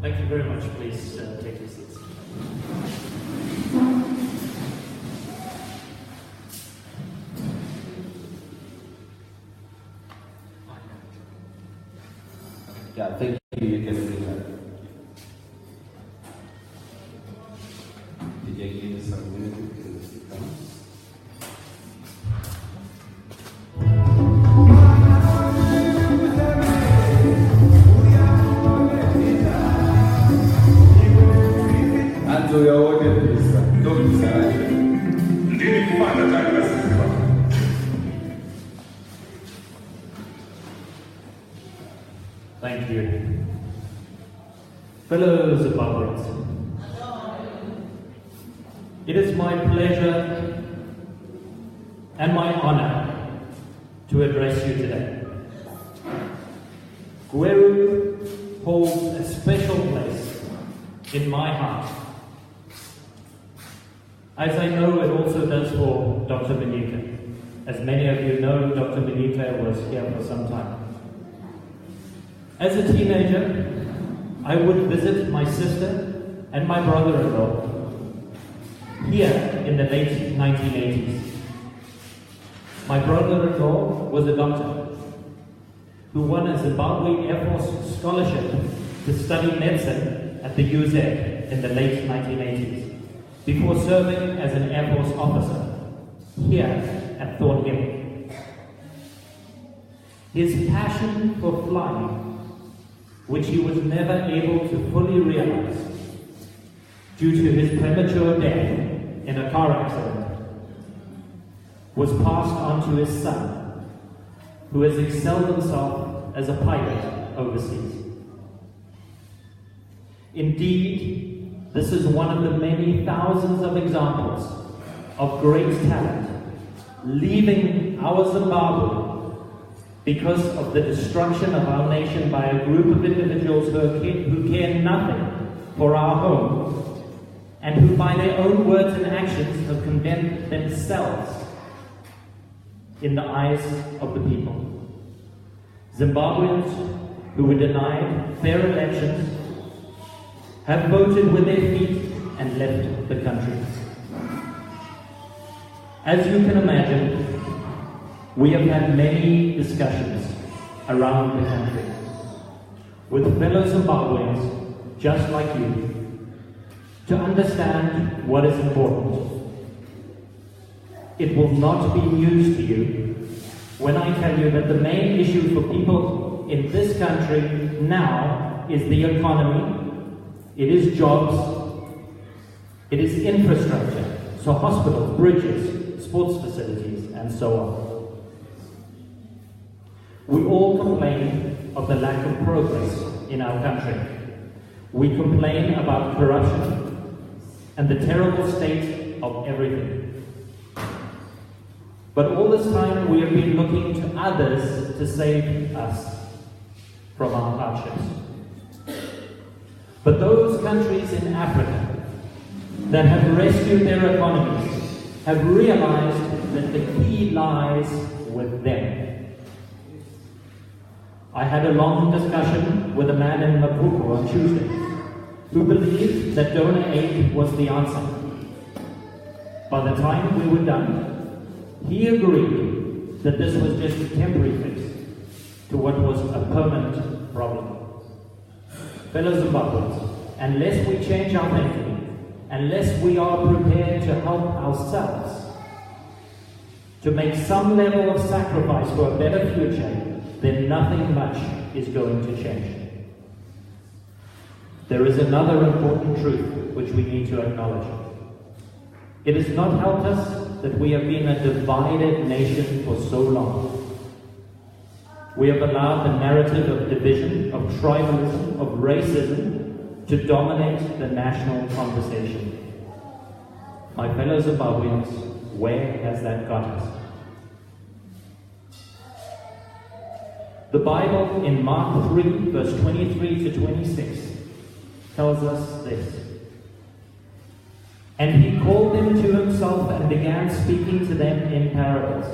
Thank you very much. Please take your seats. Yeah, thank you. You can bring that. Did you give us some music? Thank you. Fellow Zimbabweans, it is my pleasure and my honor to address you today. Gweru holds a special place in my heart, as I know it also does for Dr. Monica. As many of you know, Dr. Monica was here for some time. As a teenager, I would visit my sister and my brother-in-law here in the late 1980s. My brother-in-law was a doctor who won a Zimbabwe Air Force scholarship to study medicine at the UZ in the late 1980s, before serving as an Air Force officer here at Thornhill. His passion for flying, which he was never able to fully realize due to his premature death in a car accident, was passed on to his son, who has excelled himself as a pilot overseas. Indeed, this is one of the many thousands of examples of great talent leaving our Zimbabwe because of the destruction of our nation by a group of individuals who care nothing for our home, and who by their own words and actions have condemned themselves in the eyes of the people. Zimbabweans who were denied fair elections have voted with their feet and left the country. As you can imagine, we have had many discussions around the country with fellow Zimbabweans just like you to understand what is important. It will not be news to you when I tell you that the main issue for people in this country now is the economy, it is jobs, it is infrastructure, so hospitals, bridges, sports facilities, and so on. We all complain of the lack of progress in our country. We complain about corruption and the terrible state of everything. But all this time we have been looking to others to save us from our hardships. But those countries in Africa that have rescued their economies have realized that the key lies with them. I had a long discussion with a man in Mkoba on Tuesday who believed that donor aid was the answer. By the time we were done, he agreed that this was just a temporary fix to what was a permanent problem. Fellow Zimbabweans, unless we change our thinking, unless we are prepared to help ourselves, to make some level of sacrifice for a better future, then nothing much is going to change. There is another important truth which we need to acknowledge. It has not helped us that we have been a divided nation for so long. We have allowed the narrative of division, of tribalism, of racism to dominate the national conversation. My fellow Zimbabweans, where has that got us? The Bible in Mark 3, verse 23 to 26 tells us this. And he called them to himself and began speaking to them in parables.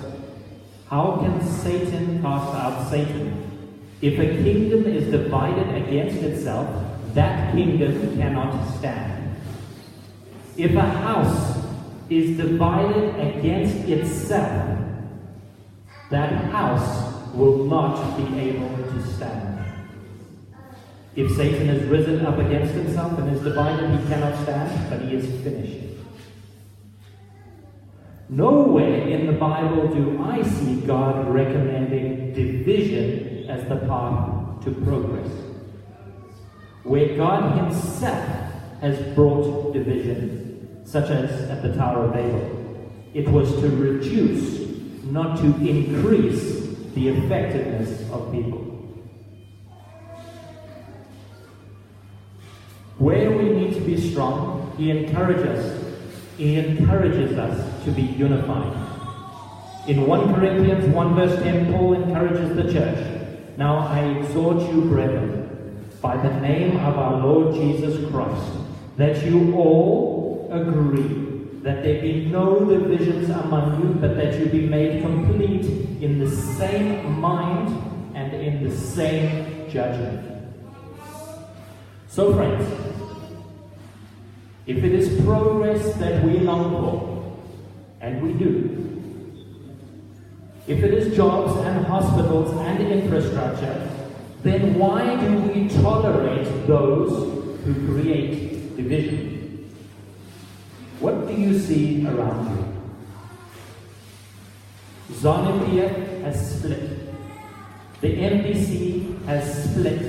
How can Satan cast out Satan? If a kingdom is divided against itself, that kingdom cannot stand. If a house is divided against itself, that house will not be able to stand. If Satan has risen up against himself and is divided, he cannot stand, but he is finished. Nowhere in the Bible do I see God recommending division as the path to progress. Where God himself has brought division, such as at the Tower of Babel, it was to reduce, not to increase, the effectiveness of people. Where we need to be strong, he encourages us to be unified. In 1 Corinthians 1 verse 10, Paul encourages the church. Now I exhort you, brethren, by the name of our Lord Jesus Christ, that you all agree, that there be no divisions among you, but that you be made complete in the same mind and in the same judgment. So friends, if it is progress that we long for, and we do, if it is jobs and hospitals and infrastructure, then why do we tolerate those who create division? What do you see around you? Zambia has split. The NDC has split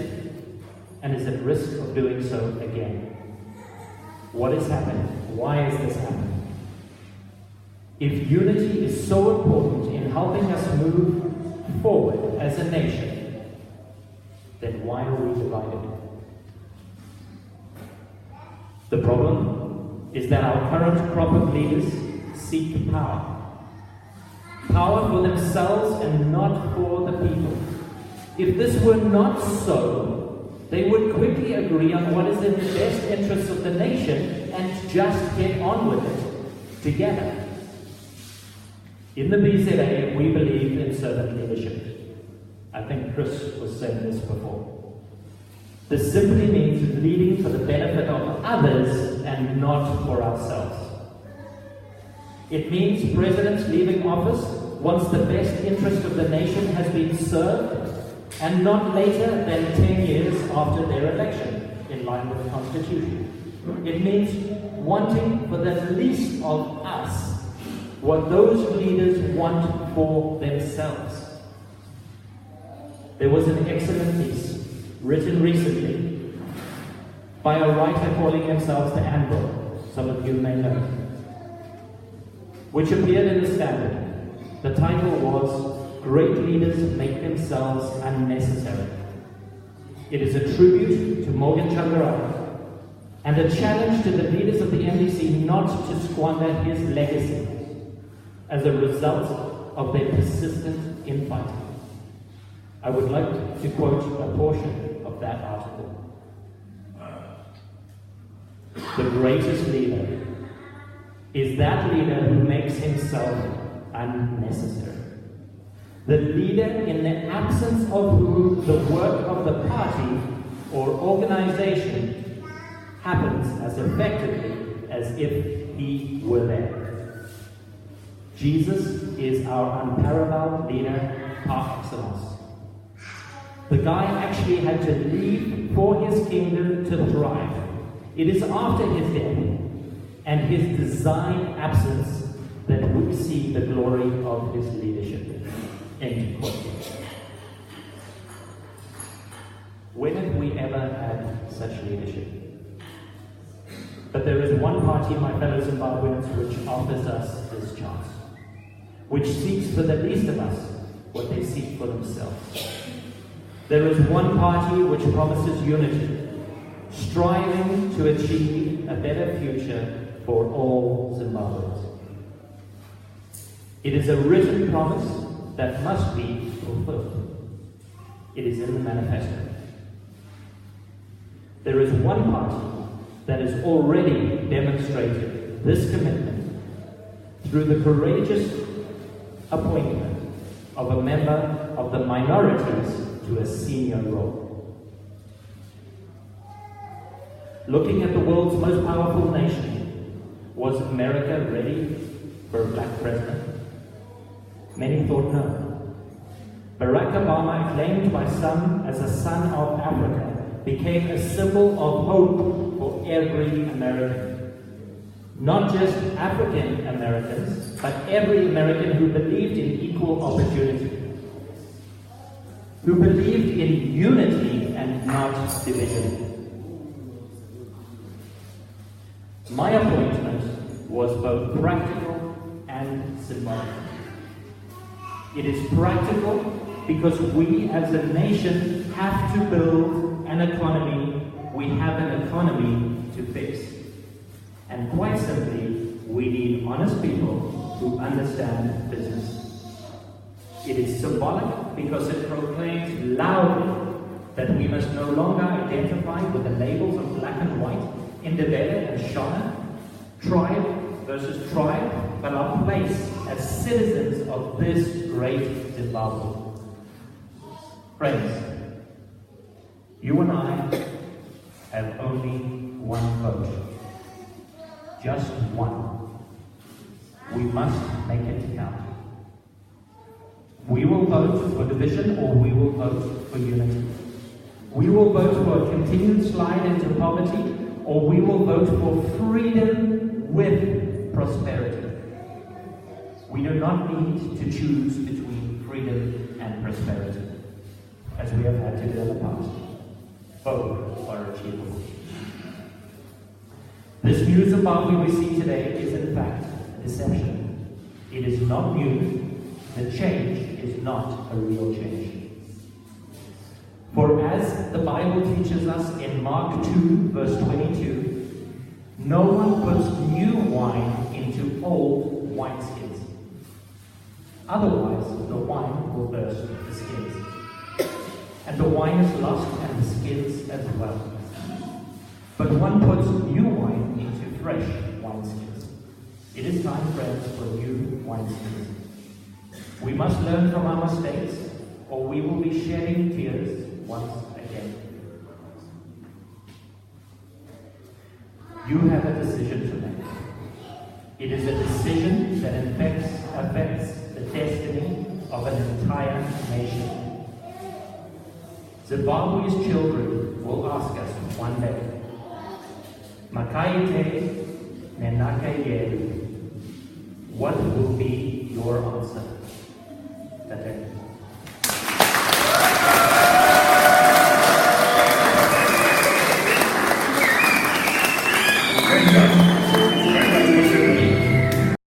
and is at risk of doing so again. What is happening? Why is this happening? If unity is so important in helping us move forward as a nation, then why are we divided? The problem is that our current crop of leaders seek power. Power for themselves and not for the people. If this were not so, they would quickly agree on what is in the best interests of the nation and just get on with it together. In the BZA, we believe in servant leadership. I think Chris was saying this before. This simply means leading for the benefit of others and not for ourselves. It means presidents leaving office once the best interest of the nation has been served, and not later than 10 years after their election, in line with the Constitution. It means wanting for the least of us what those leaders want for themselves. There was an excellent piece written recently by a writer calling himself the Anvil, some of you may know, which appeared in the Standard. The title was Great Leaders Make Themselves Unnecessary. It is a tribute to Morgan Tsvangirai and a challenge to the leaders of the NDC not to squander his legacy as a result of their persistent infighting. I would like to quote a portion of that article. The greatest leader is that leader who makes himself unnecessary. The leader in the absence of whom the work of the party or organization happens as effectively as if he were there. Jesus is our unparalleled leader par excellence. The guy actually had to leave for his kingdom to thrive. It is after his death and his designed absence that we see the glory of his leadership. End quote. When have we ever had such leadership? But there is one party, my fellow Zimbabweans, which offers us this chance, which seeks for the least of us what they seek for themselves. There is one party which promises unity, striving to achieve a better future for all Zimbabweans. It is a written promise that must be fulfilled. It is in the manifesto. There is one party that has already demonstrated this commitment through the courageous appointment of a member of the minorities to a senior role. Looking at the world's most powerful nation, was America ready for a black president? Many thought no. Barack Obama, claimed by some as a son of Africa, became a symbol of hope for every American. Not just African Americans, but every American who believed in equal opportunity, who believed in unity and not division. My appointment was both practical and symbolic. It is practical because we as a nation have to build an economy. We have an economy to fix. And quite simply, we need honest people who understand business. It is symbolic because it proclaims loudly that we must no longer identify with the labels of black and white, Indebele and Shona, tribe versus tribe, but our place as citizens of this great Zimbabwe. Friends, you and I have only one vote. Just one. We must make it count. We will vote for division or we will vote for unity. We will vote for a continued slide into poverty or we will vote for freedom with prosperity. We do not need to choose between freedom and prosperity, as we have had to do in the past. Both are achievable. This new Zimbabwe we see today is in fact a deception. It is not new. The change is not a real change. For as the Bible teaches us in Mark 2 verse 22, no one puts new wine into old wineskins. Otherwise, the wine will burst the skins. And the wine is lost and the skins as well. But one puts new wine into fresh wineskins. It is time, friends, for new wineskins. We must learn from our mistakes, or we will be shedding tears once again. You have a decision to make. It is a decision that affects the destiny of an entire nation. Zimbabwe's children will ask us one day, Makaite Nenakaye, what will be your answer? Tate. Thank you.